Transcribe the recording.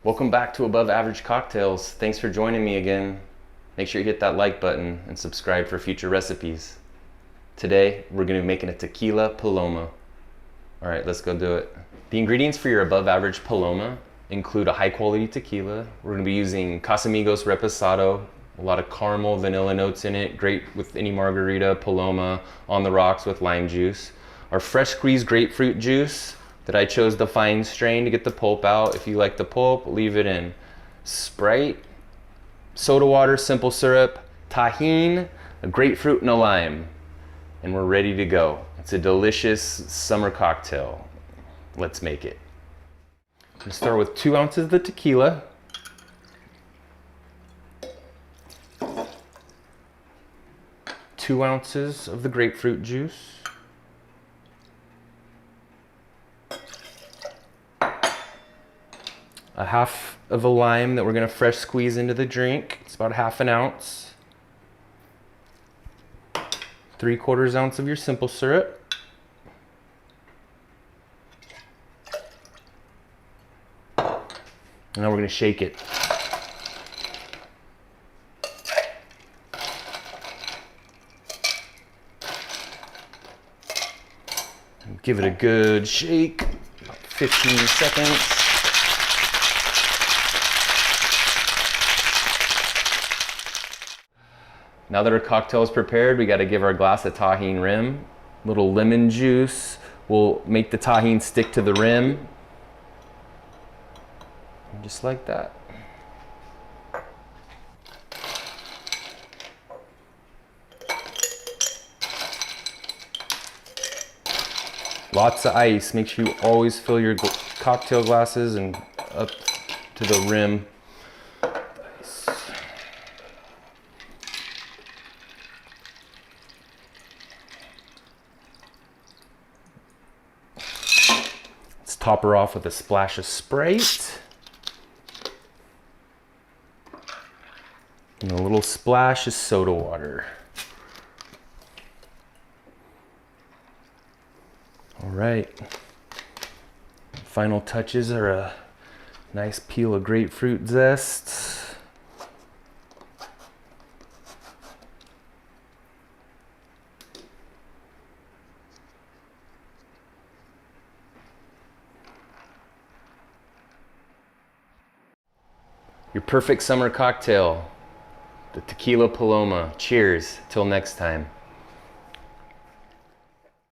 Welcome back to Above Average Cocktails. Thanks for joining me again. Make sure you hit that like button and subscribe for future recipes. Today, we're gonna be making a tequila paloma. All right, let's go do it. The ingredients for your above average paloma include a high quality tequila. We're gonna be using Casamigos Reposado, a lot of caramel, vanilla notes in it, great with any margarita, paloma, on the rocks with lime juice. Our fresh squeezed grapefruit juice that I chose the fine strain to get the pulp out. If you like the pulp, leave it in. Sprite, soda water, simple syrup, tahine, a grapefruit, and a lime. And we're ready to go. It's a delicious summer cocktail. Let's make it. I'm gonna start with 2 ounces of the tequila. Two ounces of the grapefruit juice. A half of a lime that we're gonna fresh squeeze into the drink. It's about half an ounce. 3/4 ounce of your simple syrup. And now we're gonna shake it. Give it a good shake, about 15 seconds. Now that our cocktail is prepared, we got to give our glass a tahine rim. A little lemon juice will make the tahine stick to the rim. And just like that. Lots of ice. Make sure you always fill your cocktail glasses and up to the rim. Let's top her off with a splash of Sprite. And a little splash of soda water. All right. Final touches are a nice peel of grapefruit zest. Your perfect summer cocktail, the Tequila Paloma. Cheers, till next time.